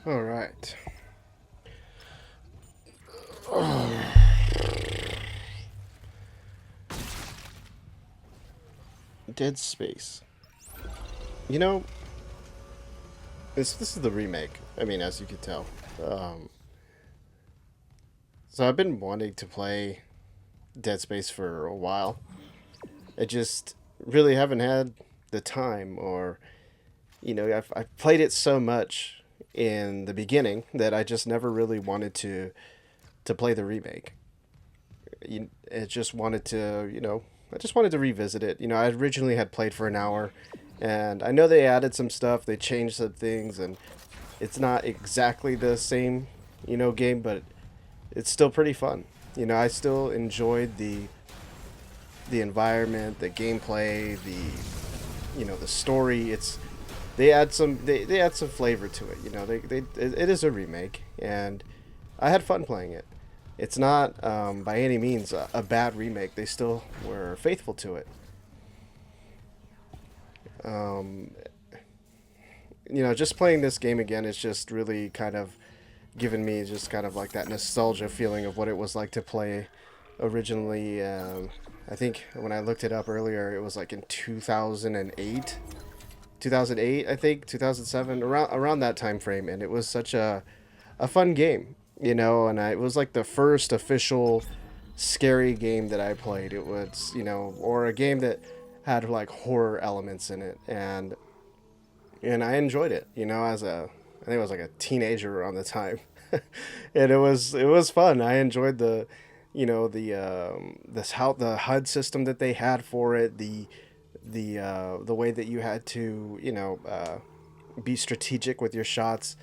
All right. Dead Space. You know, this is the remake. I mean, as you could tell. Um, so I've been wanting to play Dead Space for a while. I just really haven't had the time, or I've played it so much in the beginning that I just never really wanted to play the remake. I just wanted to, I just wanted to revisit it. I originally had played for an hour, and I know they added some stuff, they changed some things, and it's not exactly the same, game, but it's still pretty fun. I still enjoyed the environment, the gameplay, the story. They add some flavor to it. It is a remake, and I had fun playing it. It's not by any means a bad remake. They still were faithful to it. Um, just playing this game again is just really kind of given me just kind of like that nostalgia feeling of what it was like to play originally. I think when I looked it up earlier, it was like in 2008. 2008, I think, 2007, around that time frame, and it was such a fun game, and it was like the first official scary game that I played. It was, or a game that had like horror elements in it, and I enjoyed it, as I think I was like a teenager around the time. And it was fun. I enjoyed this how the HUD system that they had for it, the way that you had to be strategic with your shots.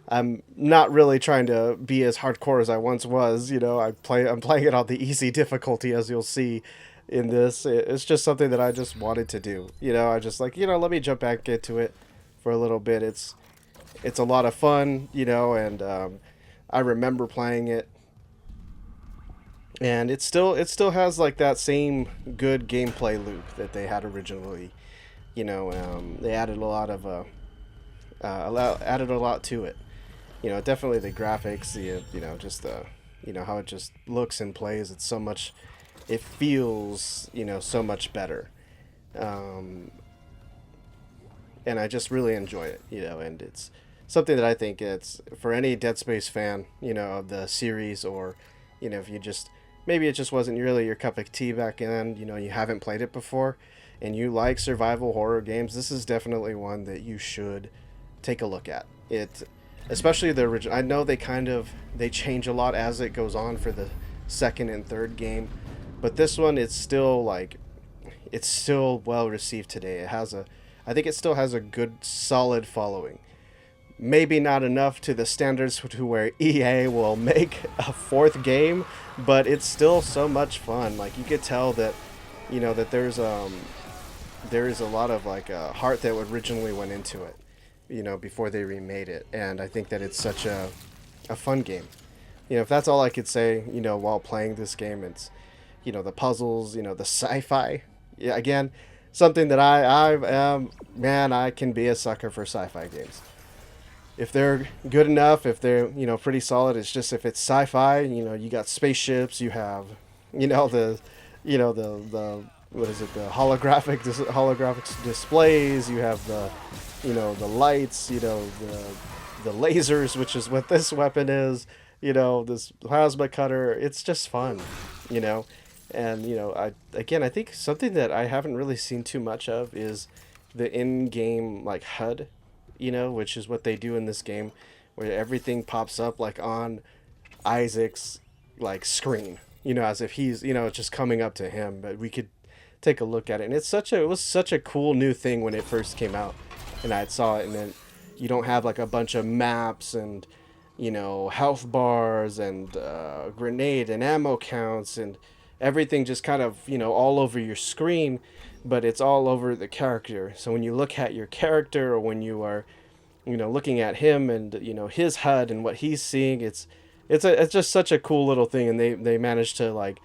I'm not really trying to be as hardcore as I once was. I'm playing it on the easy difficulty, as you'll see in this. It's just something that I just wanted to do. I just like, let me jump back into it for a little bit. It's a lot of fun, and I remember playing it, and it still has like that same good gameplay loop that they had originally. They added a lot of added a lot to it. Definitely the graphics, just the how it just looks and plays. It's so much, it feels so much better, um, and I just really enjoy it. And it's something that I think it's for any Dead Space fan, of the series, or if you just maybe it just wasn't really your cup of tea back then. You haven't played it before, and you like survival horror games. This is definitely one that you should take a look at. Especially the original. I know they change a lot as it goes on for the second and third game, but this one it's still well received today. I think it still has a good solid following. Maybe not enough to the standards to where EA will make a fourth game, but it's still so much fun. Like you could tell that, that there is a lot of like heart that originally went into it, before they remade it, and I think that it's such a fun game. If that's all I could say, while playing this game, it's, the puzzles, the sci-fi. Yeah, again, something that I am, man, I can be a sucker for sci-fi games if they're good enough, if they're pretty solid. It's just if it's sci-fi, you got spaceships, you have, the, the what is it, the holographic displays, you have the lights, the lasers, which is what this weapon is, this plasma cutter. It's just fun, you know, and I think something that I haven't really seen too much of is the in-game like HUD, which is what they do in this game, where everything pops up like on Isaac's like screen, as if he's just coming up to him, but we could take a look at it, and it was such a cool new thing when it first came out, and I saw it, and then you don't have like a bunch of maps and health bars and grenade and ammo counts and everything just kind of all over your screen, but it's all over the character. So when you look at your character, or when you are looking at him and his HUD and what he's seeing, it's just such a cool little thing, and they managed to like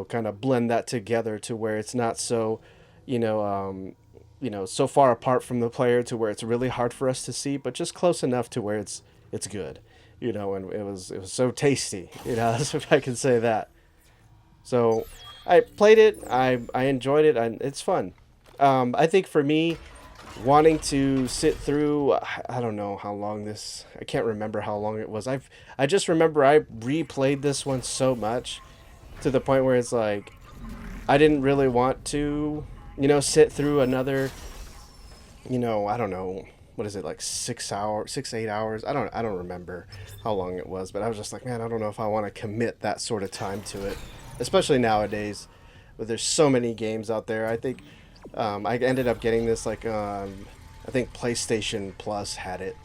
kind of blend that together to where it's not so so far apart from the player to where it's really hard for us to see, but just close enough to where it's good, you know, and it was so tasty, you know, if I can say that. So I played it, I enjoyed it, and it's fun. I think for me, wanting to sit through, I don't know how long this, I can't remember how long it was. I just remember I replayed this one so much to the point where it's like I didn't really want to, you know, sit through another, you know, I don't know, what is it, like 6 hours, 8 hours? I don't remember how long it was, but I was just like, man, I don't know if I want to commit that sort of time to it, especially nowadays, where there's so many games out there. I think I ended up getting this like I think PlayStation Plus had it,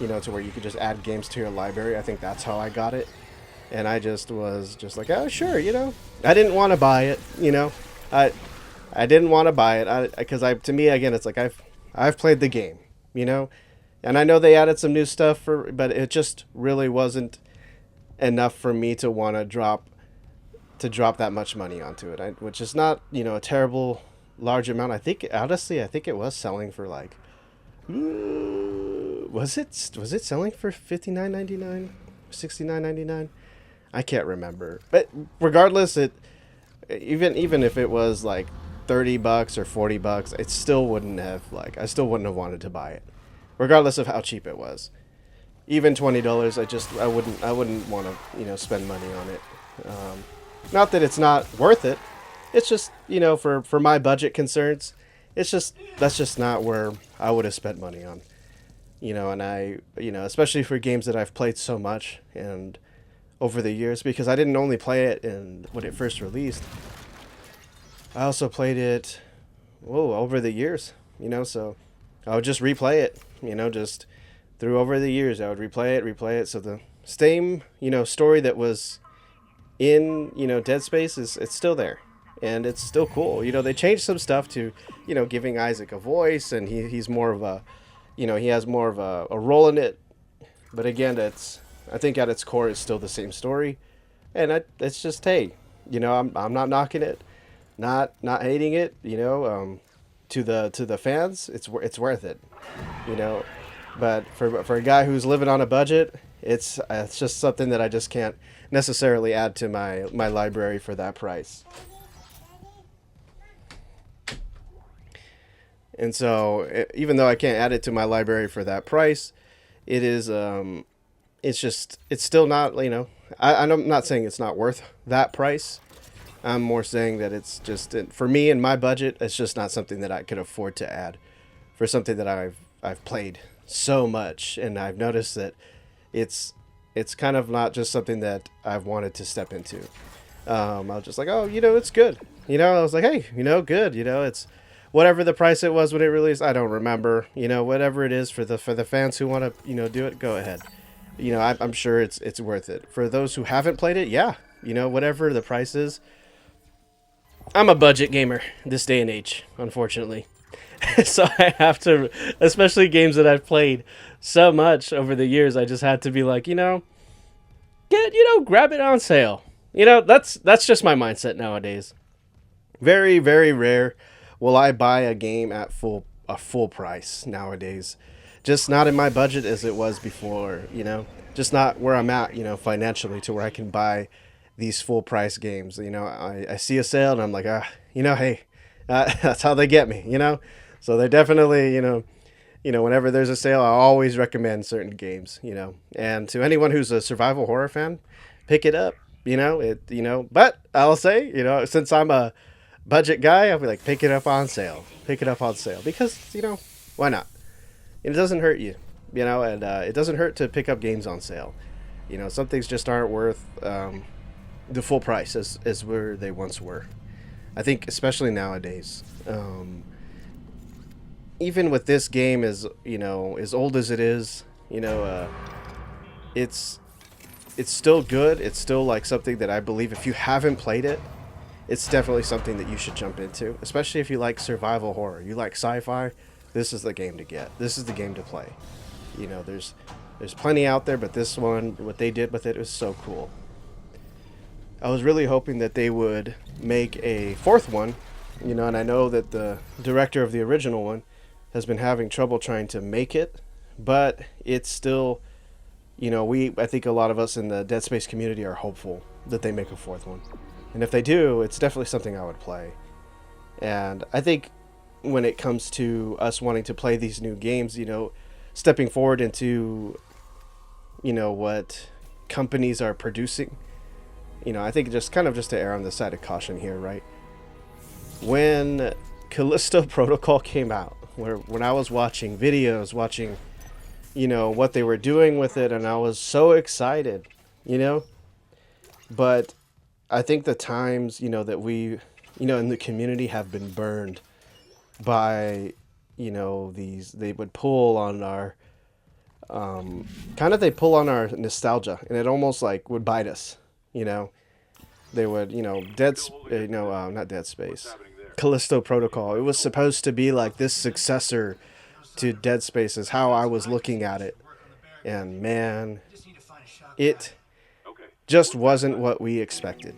you know, to where you could just add games to your library. I think that's how I got it, and I just was just like, oh sure, you know, I didn't want to buy it, you know, I I didn't want to buy it because to me again it's like I've played the game, you know, and I know they added some new stuff but it just really wasn't enough for me to want to drop that much money onto it, which is not, you know, a terrible large amount. I think honestly, I think it was selling for like, was it selling for 59.99, 69.99? I can't remember, but regardless, it even if it was like $30 or $40, it still wouldn't have like I still wouldn't have wanted to buy it, regardless of how cheap it was. Even $20, I wouldn't want to, you know, spend money on it. Not that it's not worth it. It's just, you know, for my budget concerns, that's just not where I would have spent money on. You know, and you know, especially for games that I've played so much and over the years, because I didn't only play it when it first released. I also played it, over the years, you know, so I would just replay it, you know, just through over the years. I would replay it. So the same, you know, story that was in, you know, Dead Space it's still there. And it's still cool. You know, they changed some stuff to, you know, giving Isaac a voice, and he's more of a, you know, he has more of a role in it. But again, I think at its core, it's still the same story. And it's just, hey, you know, I'm not knocking it, not hating it, you know, to the fans, it's worth it, you know. But for a guy who's living on a budget, it's just something that I just can't necessarily add to my library for that price. And so, even though I can't add it to my library for that price, it is, it's still not, you know, I'm not saying it's not worth that price. I'm more saying that it's just, for me and my budget, it's just not something that I could afford to add for something that I've played so much. And I've noticed that it's kind of not just something that I've wanted to step into. I was just like, oh, you know, it's good. You know, I was like, hey, you know, good. You know, it's whatever the price it was when it released. I don't remember. You know, whatever it is for the fans who want to, you know, do it, go ahead. You know, I'm sure it's worth it. For those who haven't played it, yeah, you know, whatever the price is. I'm a budget gamer this day and age, unfortunately. So I have to, especially games that I've played so much over the years, I just had to be like, you know, grab it on sale. You know, that's just my mindset nowadays. Very, very rare will I buy a game at a full price nowadays. Just not in my budget as it was before, you know. Just not where I'm at, you know, financially, to where I can buy these full price games. You know, I see a sale and I'm like, you know, hey, that's how they get me, you know. So they definitely, you know, whenever there's a sale, I always recommend certain games, you know. And to anyone who's a survival horror fan, pick it up, you know. But I'll say, you know, since I'm a budget guy, I'll be like, pick it up on sale, because, you know, why not? It doesn't hurt you, you know, and it doesn't hurt to pick up games on sale. You know, some things just aren't worth the full price as where they once were. I think especially nowadays. Even with this game, as you know, as old as it is, you know, it's still good. It's still like something that I believe, if you haven't played it, it's definitely something that you should jump into, especially if you like survival horror, you like sci-fi. This is the game to get. This is the game to play. You know, there's plenty out there, but this one, what they did with it was so cool. I was really hoping that they would make a fourth one, you know, and I know that the director of the original one has been having trouble trying to make it, but it's still you know, I think a lot of us in the Dead Space community are hopeful that they make a fourth one. And if they do, it's definitely something I would play. And I think when it comes to us wanting to play these new games, you know, stepping forward into, you know, what companies are producing, you know, I think just kind of just to err on the side of caution here, right? When Callisto Protocol came out, when I was watching videos, watching, you know, what they were doing with it, and I was so excited, you know, but I think the times, you know, that we, you know, in the community have been burned by, you know, they would pull on our, they pull on our nostalgia, and it almost like would bite us, you know. They would, you know, not Dead Space, Callisto Protocol. It was supposed to be like this successor to Dead Space is how I was looking at it. And man, it just wasn't what we expected.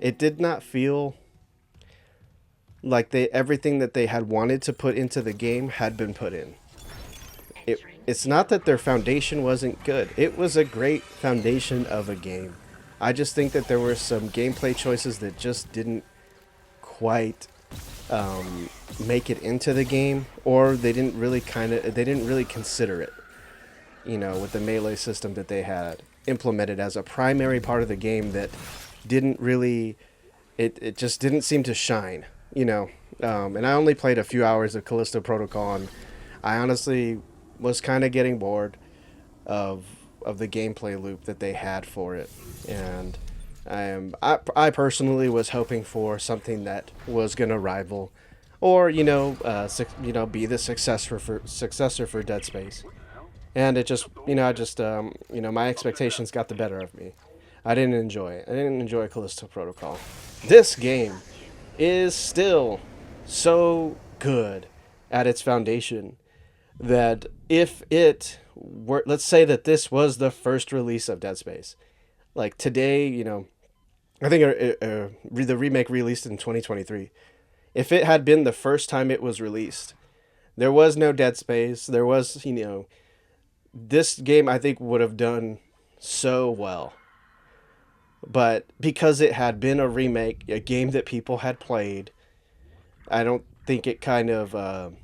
It did not feel like everything that they had wanted to put into the game had been put in. It's not that their foundation wasn't good. It was a great foundation of a game. I just think that there were some gameplay choices that just didn't quite make it into the game, or they didn't really consider it, you know, with the melee system that they had implemented as a primary part of the game that didn't really, it just didn't seem to shine, you know. And I only played a few hours of Callisto Protocol, and I honestly was kind of getting bored of the gameplay loop that they had for it. And I personally was hoping for something that was going to rival, or be the successor for Dead Space. And it just, my expectations got the better of me. I didn't enjoy it. I didn't enjoy Callisto Protocol. This game is still so good at its foundation that if it were, let's say that this was the first release of Dead Space, like today, you know, I think the remake released in 2023. If it had been the first time it was released, there was no Dead Space. There was, you know, this game I think would have done so well. But because it had been a remake, a game that people had played, I don't think it kind of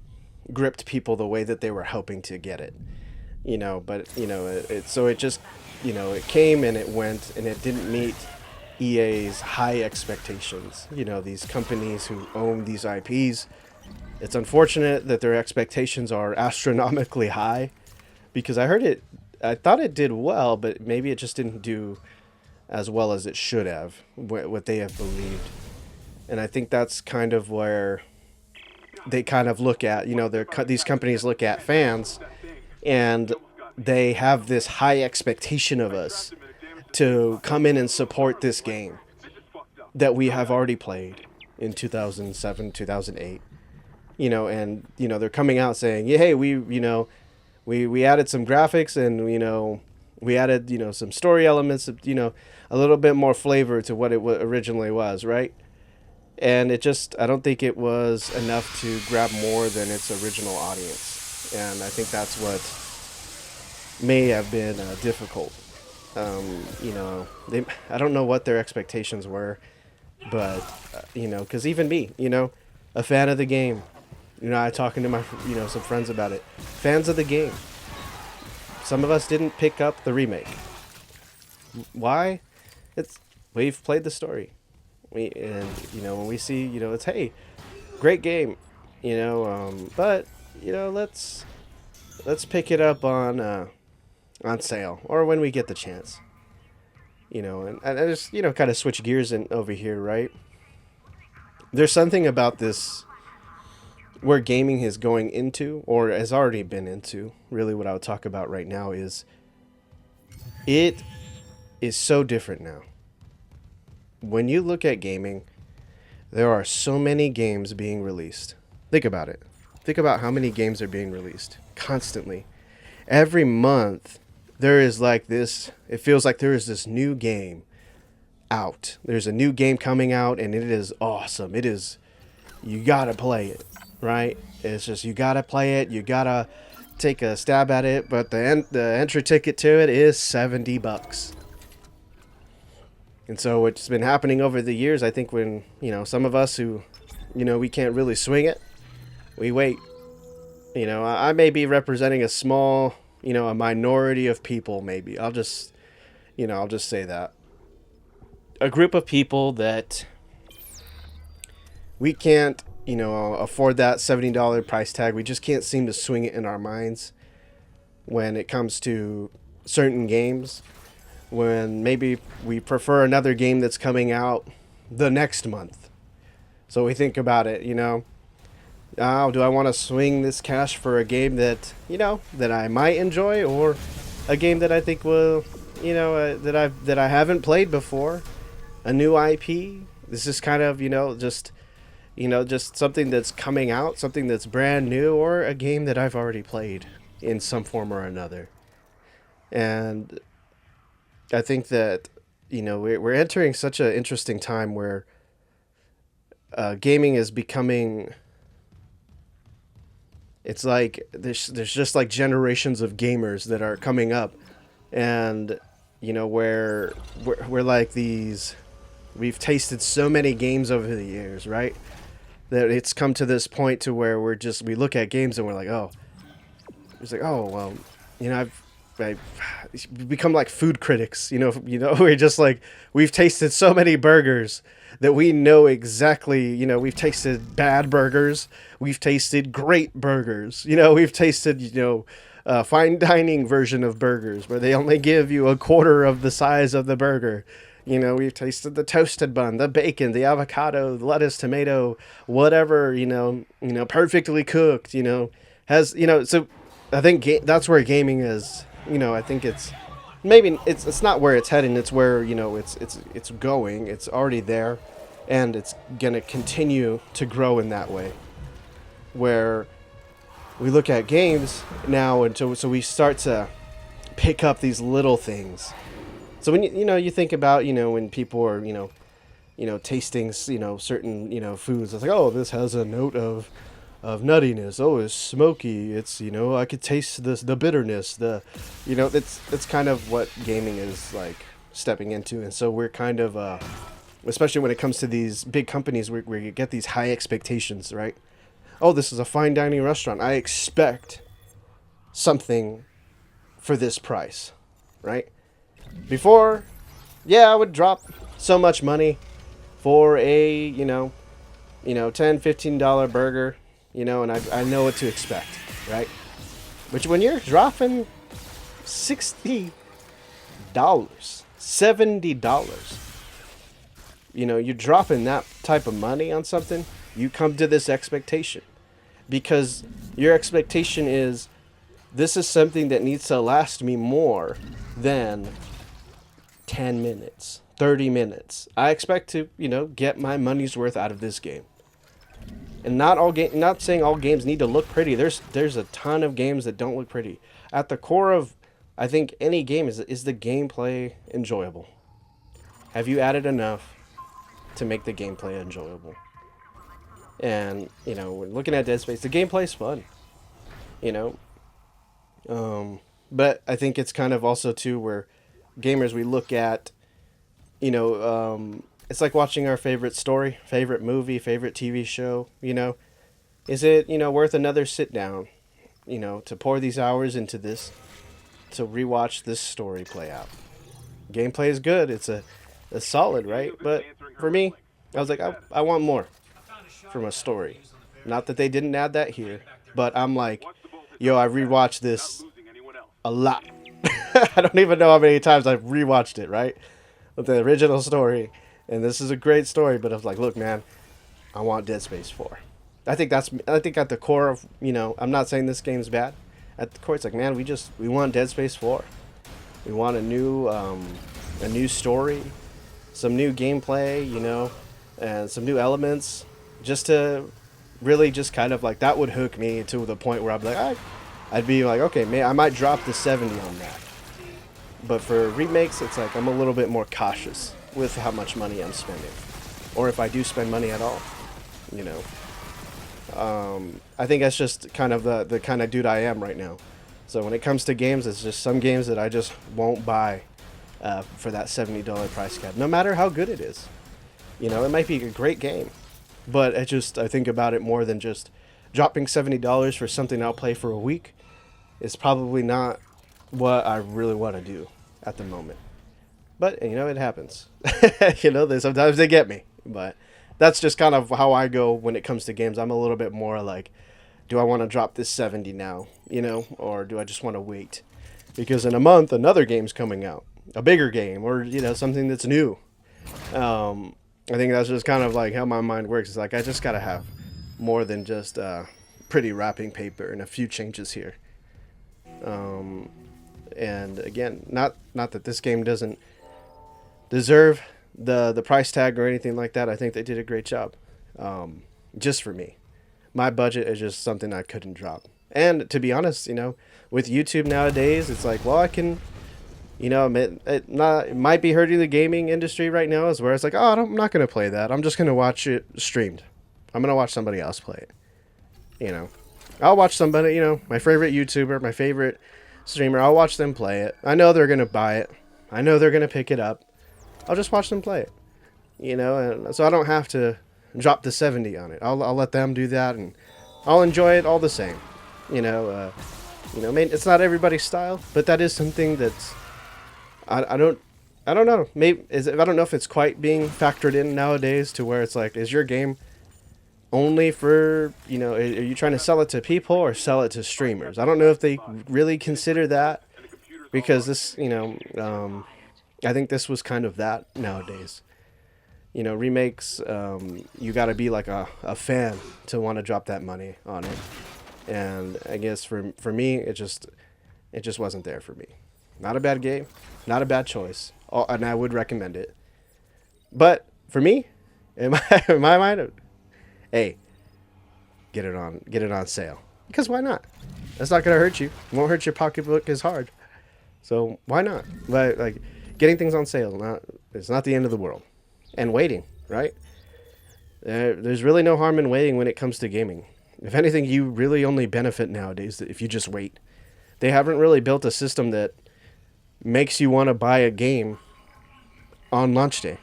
gripped people the way that they were hoping to get it. You know, but, you know, it just, you know, it came and it went, and it didn't meet EA's high expectations. You know, these companies who own these IPs, it's unfortunate that their expectations are astronomically high, because I thought it did well, but maybe it just didn't do as well as it should have, what they have believed. And I think that's kind of where they kind of look at, you know, these companies look at fans, and they have this high expectation of us to come in and support this game that we have already played in 2007, 2008. You know, and, you know, they're coming out saying, yeah, hey, we added some graphics, and, you know, we added, you know, some story elements, you know, a little bit more flavor to what it originally was, right? And it just, I don't think it was enough to grab more than its original audience. And I think that's what may have been difficult. You know, I don't know what their expectations were, but, you know, because even me, you know, a fan of the game, you know, I talking to my, you know, some friends about it, fans of the game. Some of us didn't pick up the remake. Why? We've played the story. And, you know, when we see, you know, it's, hey, great game, you know, but, you know, let's pick it up on sale, or when we get the chance, you know. And I just, you know, kind of switch gears over here, right? There's something about this where gaming is going into, or has already been into, really what I would talk about right now is, it is so different now. When you look at gaming, there are so many games being released. Think about it. Think about how many games are being released constantly. Every month, there is like this, it feels like there is this new game out. There's a new game coming out, and it is awesome. It is, you gotta play it, right? It's just, you gotta play it. You gotta take a stab at it, but the entry ticket to it is $70. And so what's been happening over the years, I think when, some of us who, we can't really swing it, we wait. I may be representing a small, a minority of people, maybe. I'll just say that. A group of people that we can't, afford that $70 price tag. We just can't seem to swing it in our minds when it comes to certain games. When maybe we prefer another game that's coming out the next month. So we think about it, oh, do I want to swing this cash for a game that, that I might enjoy, or a game that I think will, that I haven't played before, a new IP? This is kind of, just something that's coming out, something that's brand new, or a game that I've already played in some form or another. And I think that, we're entering such an interesting time where gaming is becoming, it's like there's just like generations of gamers that are coming up, and where we're like these, we've tasted so many games over the years, right, that it's come to this point to where we look at games and we're like, oh, it's like, oh, well, I've become like food critics, we're just like, we've tasted so many burgers that we know exactly, we've tasted bad burgers, we've tasted great burgers, we've tasted, fine dining version of burgers where they only give you a quarter of the size of the burger. We've tasted the toasted bun, the bacon, the avocado, the lettuce, tomato, whatever, perfectly cooked, has, so I think that's where gaming is. I think it's maybe it's not where it's heading. It's where it's going. It's already there, and it's gonna continue to grow in that way. Where we look at games now, and so we start to pick up these little things. So when you think about when people are tasting certain foods, it's like, oh, this has a note of nuttiness. Oh, it's smoky. It's I could taste the bitterness. It's kind of what gaming is like stepping into. And so we're kind of especially when it comes to these big companies where you get these high expectations, right? Oh, this is a fine dining restaurant. I expect something for this price, right? Before, yeah, I would drop so much money for a $10, $15 burger. And I know what to expect, right? But when you're dropping $60, $70, you're dropping that type of money on something, you come to this expectation. Because your expectation is, this is something that needs to last me more than 10 minutes, 30 minutes. I expect to, get my money's worth out of this game. And not saying all games need to look pretty. There's a ton of games that don't look pretty. At the core of, I think, any game is the gameplay enjoyable. Have you added enough to make the gameplay enjoyable? And when looking at DeadSpace, the gameplay's fun. But I think it's kind of also too where gamers, we look at, it's like watching our favorite story, favorite movie, favorite TV show, Is it, worth another sit down, to pour these hours into this, to rewatch this story play out? Gameplay is good. It's solid, right? But for me, I was like, I want more from a story. Not that they didn't add that here, but I'm like, yo, I rewatched this a lot. I don't even know how many times I've rewatched it, right? With the original story. And this is a great story, but I was like, look, man, I want DeadSpace 4. I think at the core of, I'm not saying this game's bad. At the core, it's like, man, we want Dead Space 4. We want a new story, some new gameplay, and some new elements, just to really just kind of like, that would hook me to the point where I'd be like, okay, man, I might drop the 70 on that. But for remakes, it's like I'm a little bit more cautious with how much money I'm spending, or if I do spend money at all. I think that's just kind of the kind of dude I am right now. So when it comes to games, it's just some games that I just won't buy for that $70 price cap, no matter how good it is. You know, it might be a great game, but I think about it more than just dropping $70 for something I'll play for a week. Is probably not what I really want to do at the moment. But, you know, it happens. You know, sometimes they get me. But that's just kind of how I go when it comes to games. I'm a little bit more like, do I want to drop this 70 now? You know, or do I just want to wait? Because in a month, another game's coming out. A bigger game, or, you know, something that's new. I think that's just kind of like how my mind works. It's like, I just got to have more than just pretty wrapping paper and a few changes here. And again, not that this game doesn't deserve the price tag or anything like that. I think they did a great job. Just for me, my budget is just something I couldn't drop. And to be honest, you know, with YouTube nowadays, it's like, well, I can, you know, it might be hurting the gaming industry right now, is where it's like, oh, I'm not going to play that. I'm just going to watch it streamed. I'm going to watch somebody else play it. You know, I'll watch somebody, you know, my favorite YouTuber, my favorite streamer, I'll watch them play it. I know they're going to buy it. I know they're going to pick it up. I'll just watch them play it. You know, and so I don't have to drop the 70 on it. I'll let them do that, and I'll enjoy it all the same. You know, I mean, it's not everybody's style, but that is something that's, I don't know. Maybe I don't know if it's quite being factored in nowadays to where it's like, is your game only for, you know, are you trying to sell it to people or sell it to streamers? I don't know if they really consider that, because this, you know, I think this was kind of that nowadays. You know, remakes, you got to be like a fan to want to drop that money on it. And I guess for me, it just wasn't there for me. Not a bad game, not a bad choice, and I would recommend it. But for me, in my mind, hey, get it on sale. Because why not? That's not gonna hurt you. It won't hurt your pocketbook as hard. So why not? But like, getting things on sale, it's not the end of the world. And waiting, right? There's really no harm in waiting when it comes to gaming. If anything, you really only benefit nowadays if you just wait. They haven't really built a system that makes you want to buy a game on launch day.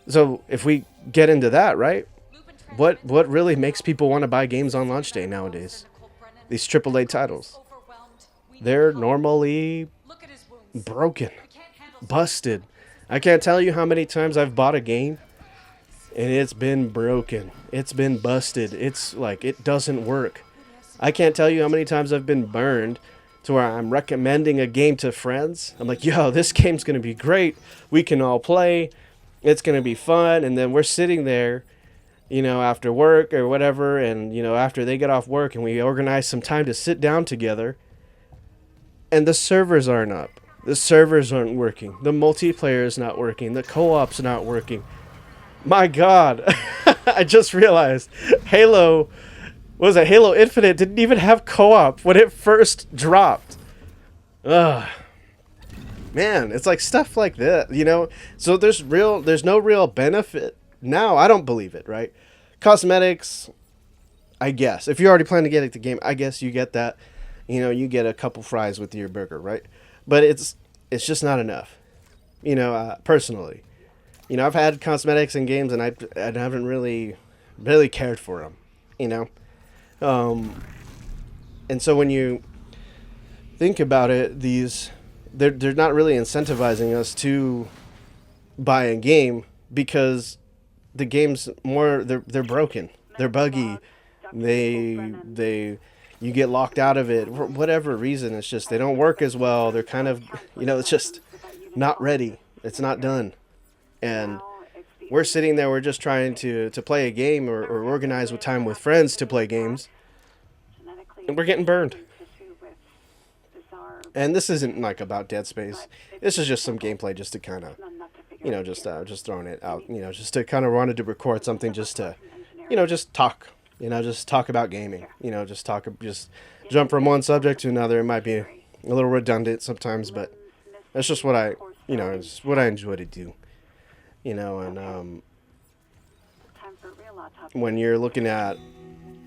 So if we get into that, right? What really makes people want to buy games on launch day nowadays? These AAA titles. They're normally broken, busted. I can't tell you how many times I've bought a game and it's been broken. It's been busted. It's like, it doesn't work. I can't tell you how many times I've been burned to where I'm recommending a game to friends. I'm like, yo, this game's going to be great. We can all play. It's going to be fun. And then we're sitting there, you know, after work or whatever. And, you know, after they get off work and we organize some time to sit down together. And the servers aren't up. The servers aren't working. The multiplayer is not working. The co-op's not working. My God. I just realized Halo Infinite didn't even have co-op when it first dropped. Ugh. Man, it's like stuff like that, you know? So there's no real benefit. Now, I don't believe it, right? Cosmetics, I guess. If you already plan to get the game, I guess you get that. You know, you get a couple fries with your burger, right? But it's just not enough. You know, personally. You know, I've had cosmetics in games and I haven't really cared for them, you know? And so when you think about it, they're not really incentivizing us to buy a game because the game's they're broken, they're buggy, you get locked out of it for whatever reason. It's just they don't work as well. They're kind of, you know, it's just not ready. It's not done, and we're sitting there. We're just trying to play a game or organize with time with friends to play games. And we're getting burned. And this isn't like about DeadSpace. This is just some gameplay just to kind of, you know, just throwing it out, you know, just to kind of wanted to record something just to, you know, just talk, you know, just talk about gaming, you know, just jump from one subject to another. It might be a little redundant sometimes, but that's just what it's what I enjoy to do, you know, and when you're looking at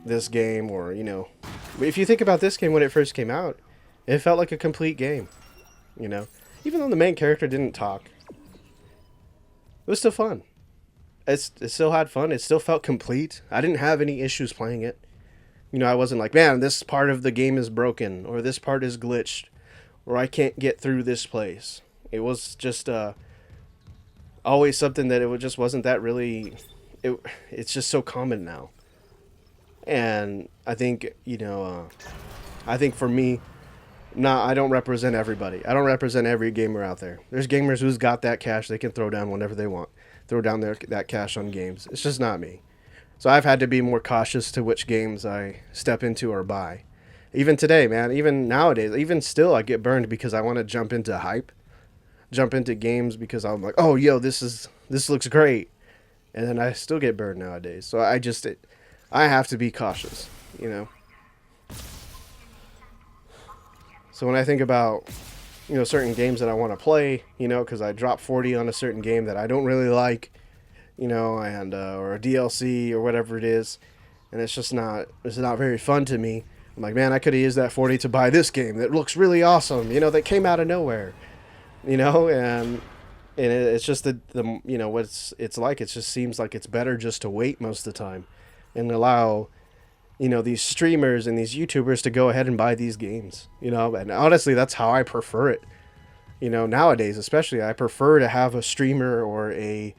this game, or if you think about this game when it first came out, it felt like a complete game. Even though the main character didn't talk, it was still fun. It still had fun. It still felt complete. I didn't have any issues playing it. I wasn't like, man, this part of the game is broken, or this part is glitched, or I can't get through this place. It was just always something that just wasn't that really. It's just so common now. And I think, I think for me, I don't represent everybody. I don't represent every gamer out there. There's gamers who's got that cash they can throw down whenever they want. Throw down that cash on games. It's just not me. So I've had to be more cautious to which games I step into or buy. Even today, man, even nowadays, even still, I get burned because I want to jump into hype. Jump into games because I'm like, oh, yo, this looks great. And then I still get burned nowadays. So I have to be cautious, So when I think about, certain games that I want to play, because I drop 40 on a certain game that I don't really like, and or a DLC or whatever it is, and it's not very fun to me. I'm like, man, I could have used that 40 to buy this game that looks really awesome, that came out of nowhere, and it's just the what it's like. It just seems like it's better just to wait most of the time and allow these streamers and these YouTubers to go ahead and buy these games, and honestly, that's how I prefer it. Nowadays, especially, I prefer to have a streamer or a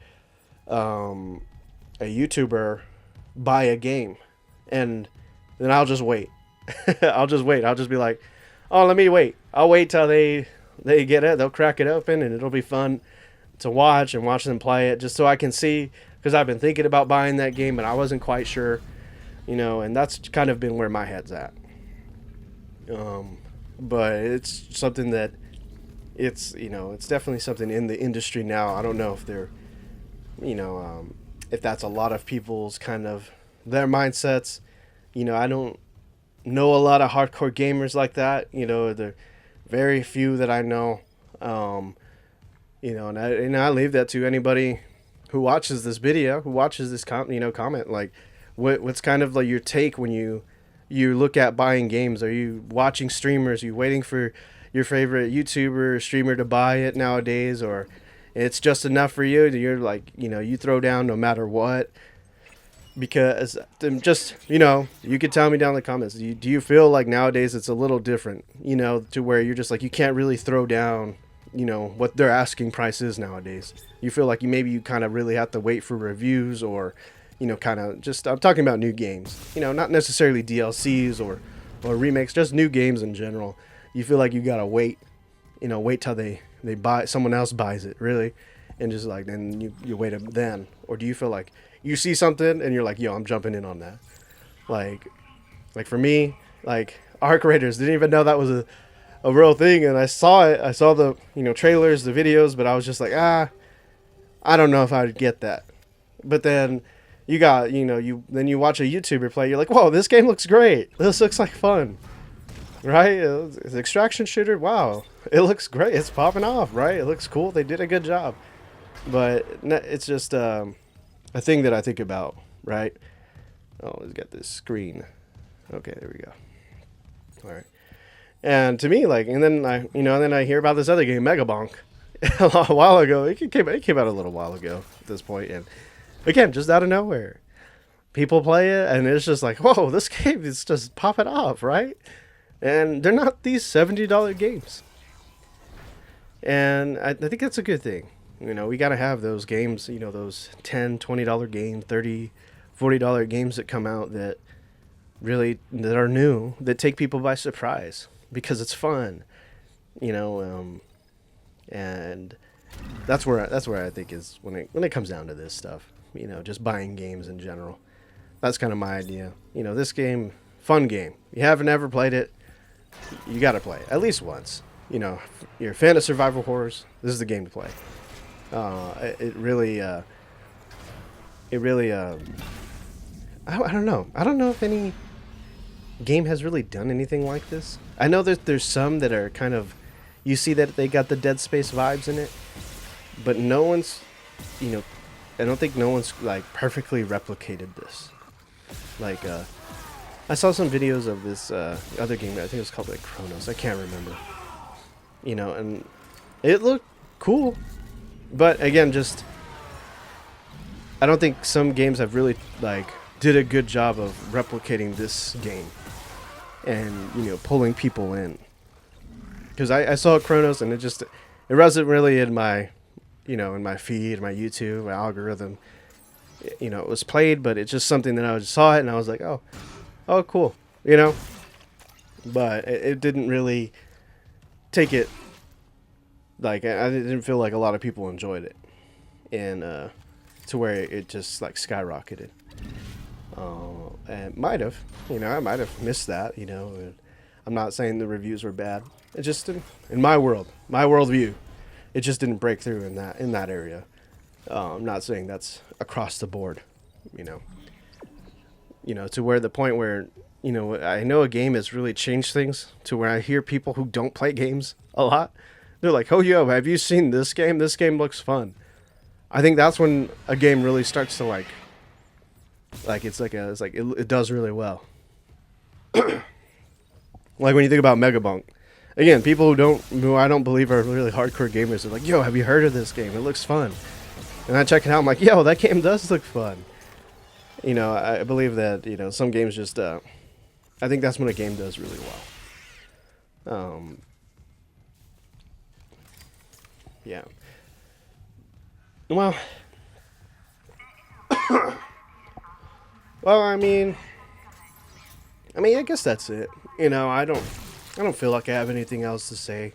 YouTuber buy a game, and then I'll just wait. I'll just wait. I'll just be like, oh, let me wait. I'll wait till they get it. They'll crack it open, and it'll be fun to watch them play it, just so I can see, because I've been thinking about buying that game, but I wasn't quite sure, and that's kind of been where my head's at. But it's something that it's definitely something in the industry now. I don't know if they're, if that's a lot of people's kind of their mindsets. I don't know a lot of hardcore gamers like that. There very few that I know. And I leave that to anybody who watches this video, who watches this comment, like what's kind of like your take when you look at buying games. Are you watching streamers? Are you waiting for your favorite YouTuber or streamer to buy it nowadays, or it's just enough for you? You're like, you throw down no matter what? Because just, you could tell me down in the comments, do you feel like nowadays it's a little different, to where you're just like, you can't really throw down, what their asking price is nowadays? You feel like you kind of really have to wait for reviews, or, kind of just, I'm talking about new games, not necessarily DLCs or remakes, just new games in general. You feel like you gotta wait, wait till they buy, someone else buys it, really, and just like, then you wait then? Or do you feel like you see something and you're like, yo, I'm jumping in on that? Like for me, like Arc Raiders, didn't even know that was a real thing, and I saw it. I saw the trailers, the videos, but I was just like, I don't know if I'd get that. But then you got then you watch a YouTuber play, you're like, whoa, this game looks great. This looks like fun, right? It's an extraction shooter. Wow, it looks great. It's popping off, right? It looks cool. They did a good job. But it's just a thing that I think about, right? Oh, let's get this screen. Okay, there we go. All right. And to me, like, and then I hear about this other game, Mega Bonk, a while ago. It came out a little while ago at this point, and again, just out of nowhere, people play it, and it's just like, whoa, this game is just popping off, right? And they're not these $70 games, and I think that's a good thing. We gotta have those games, those $10, $20 games, $30, $40 games that come out that are new, that take people by surprise, because it's fun, and that's where I think is when it comes down to this stuff, just buying games in general. That's kind of my idea. This game, fun game. You haven't ever played it, you got to play it at least once. You're a fan of survival horrors, this is the game to play. It really I don't know. I don't know if any game has really done anything like this. I know that there's some that are kind of, you see that they got the DeadSpace vibes in it, but no one's, I don't think no one's like perfectly replicated this. Like I saw some videos of this other game. I think it was called like Chronos. I can't remember. You know, and it looked cool, but again, just I don't think some games have really like did a good job of replicating this game and, you know, pulling people in. Because I saw Chronos and it wasn't really in my, you know, in my feed, my YouTube, my algorithm. You know, it was played, but it's just something that I just saw it and I was like, oh, cool, you know. But it didn't really take it. Like, I didn't feel like a lot of people enjoyed it, and to where it just like skyrocketed. And might have, you know, I might have missed that, you know. And I'm not saying the reviews were bad. It just didn't, in my worldview, it just didn't break through in that area. I'm not saying that's across the board, you know. You know, to where the point where, you know, I know a game has really changed things to where I hear people who don't play games a lot. They're like, oh, yo, have you seen this game? This game looks fun. I think that's when a game really starts to like it does really well. Like when you think about Megabunk. Again, people who I don't believe are really hardcore gamers are like, yo, have you heard of this game? It looks fun. And I check it out, I'm like, yo, that game does look fun. You know, I believe that, you know, some games just, I think that's when a game does really well. Yeah. Well, I mean, I guess that's it. You know, I don't feel like I have anything else to say.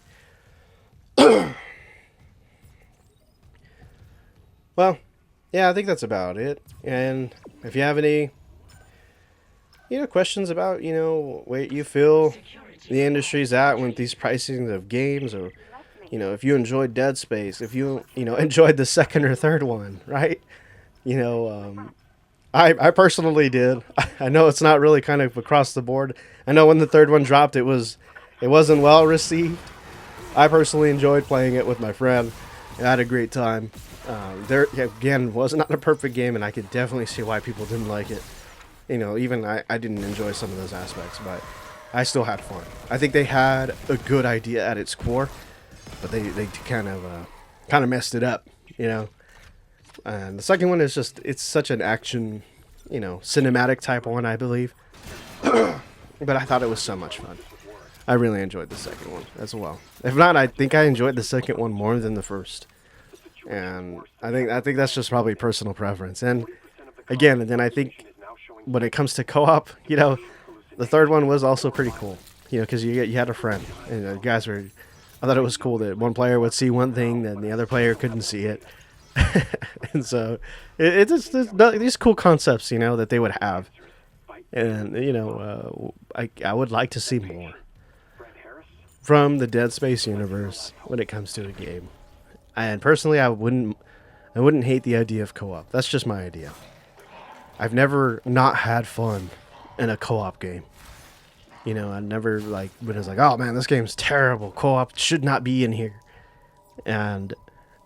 Well, yeah, I think that's about it. And if you have any, you know, questions about, you know, where you feel the industry's at with these pricings of games, or, you know, if you enjoyed DeadSpace, if you know, enjoyed the second or third one, right? You know, I personally did. I know it's not really kind of across the board. I know when the third one dropped, it wasn't well received. I personally enjoyed playing it with my friend. I had a great time. There again was not a perfect game, and I could definitely see why people didn't like it. You know, even I didn't enjoy some of those aspects, but I still had fun. I think they had a good idea at its core, but they kind of messed it up, you know. And the second one is just, it's such an action, you know, cinematic type one, I believe. But I thought it was so much fun. I really enjoyed the second one as well. If not, I think I enjoyed the second one more than the first. And I think that's just probably personal preference. And again, and then I think when it comes to co-op, you know, the third one was also pretty cool. You know, because you had a friend, and you guys were. I thought it was cool that one player would see one thing, and the other player couldn't see it. And so it's just these cool concepts, you know, that they would have. And, you know, I would like to see more from the DeadSpace universe when it comes to a game. And personally, I wouldn't hate the idea of co-op. That's just my idea. I've never not had fun in a co-op game. You know, I never like when it's like, oh man, this game's terrible. Co-op should not be in here. And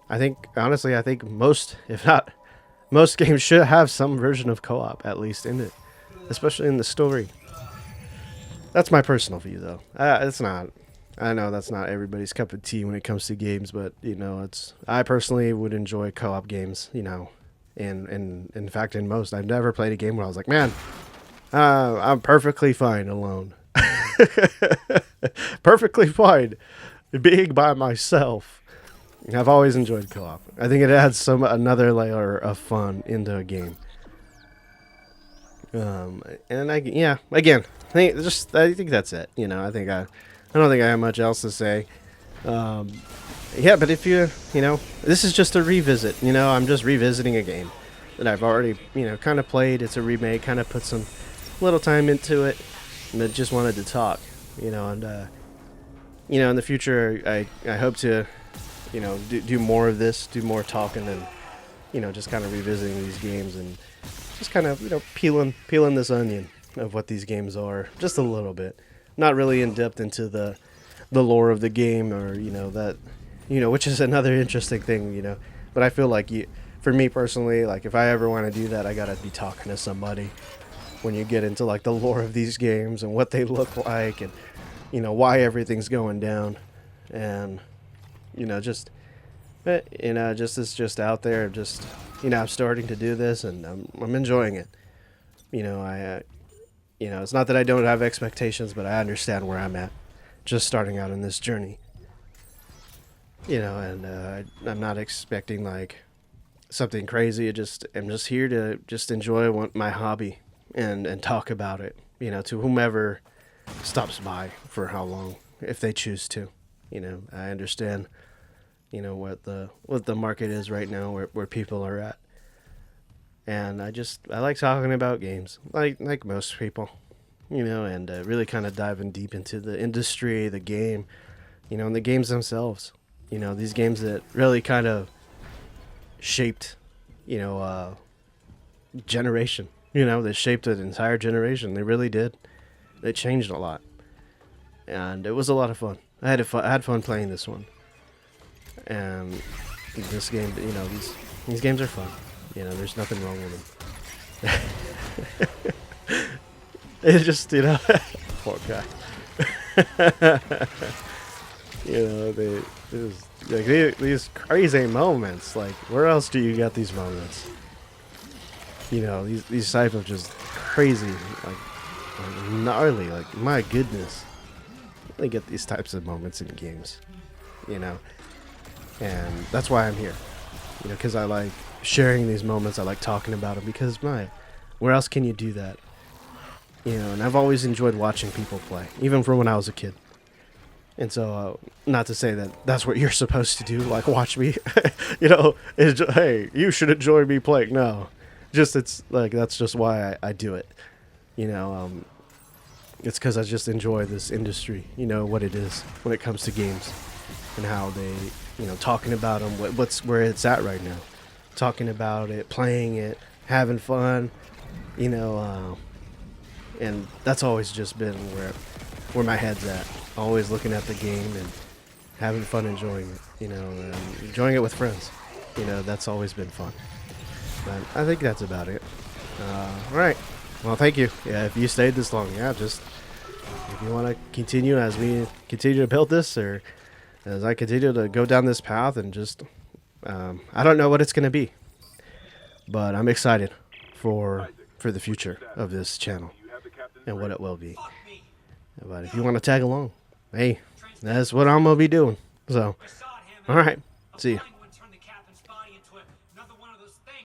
I think, honestly, most, if not most games should have some version of co-op at least in it, especially in the story. That's my personal view, though. It's not. I know that's not everybody's cup of tea when it comes to games, but you know, I personally would enjoy co-op games. You know, and in fact, in most, I've never played a game where I was like, man, I'm perfectly fine alone. Perfectly fine being by myself. I've always enjoyed co-op. I think it adds another layer of fun into a game. And again, I think that's it. You know, I don't think I have much else to say. Yeah, but if you know, this is just a revisit. You know, I'm just revisiting a game that I've already, you know, kind of played. It's a remake, kind of put some little time into it, and I just wanted to talk. You know, and you know, in the future, I hope to, you know, do more of this, do more talking, and you know, just kind of revisiting these games and just kind of, you know, peeling this onion of what these games are, just a little bit. Not really in depth into the lore of the game, or you know, that, you know, which is another interesting thing, you know. But I feel like for me personally, like if I ever want to do that, I gotta be talking to somebody, when you get into like the lore of these games and what they look like, and why everything's going down, and just it's just out there, just I'm starting to do this, and I'm enjoying it. It's not that I don't have expectations, but I understand where I'm at, just starting out in this journey. And I'm not expecting like something crazy. I'm just here to just enjoy my hobby and talk about it, to whomever stops by for how long, if they choose to. I understand, what the market is right now, where people are at. And I like talking about games, like most people, and really kind of diving deep into the industry, the game, and the games themselves. These games that really kind of shaped, generation. They shaped an entire generation. They really did. They changed a lot, and it was a lot of fun. I had fun playing this one, and this game. These games are fun. There's nothing wrong with them. It's just, poor guy. These crazy moments. Like, where else do you get these moments? These type of just crazy, like gnarly. Like, my goodness, you only get these types of moments in games. And that's why I'm here. Because I like sharing these moments. I like talking about them because, where else can you do that? And I've always enjoyed watching people play, even from when I was a kid. And so, not to say that that's what you're supposed to do, like watch me, hey, you should enjoy me playing. No, it's like, that's just why I do it. It's because I just enjoy this industry, what it is when it comes to games and how they, talking about them, where it's at right now. Talking about it, playing it, having fun, and that's always just been where my head's at. Always looking at the game and having fun enjoying it, and enjoying it with friends. That's always been fun. But I think that's about it. All right. Well, thank you. Yeah, if you stayed this long, just if you want to continue as we continue to build this, or as I continue to go down this path, and just I don't know what it's going to be, but I'm excited for the future of this channel and what it will be. But if you want to tag along, hey, that's what I'm going to be doing. So, all right. See you.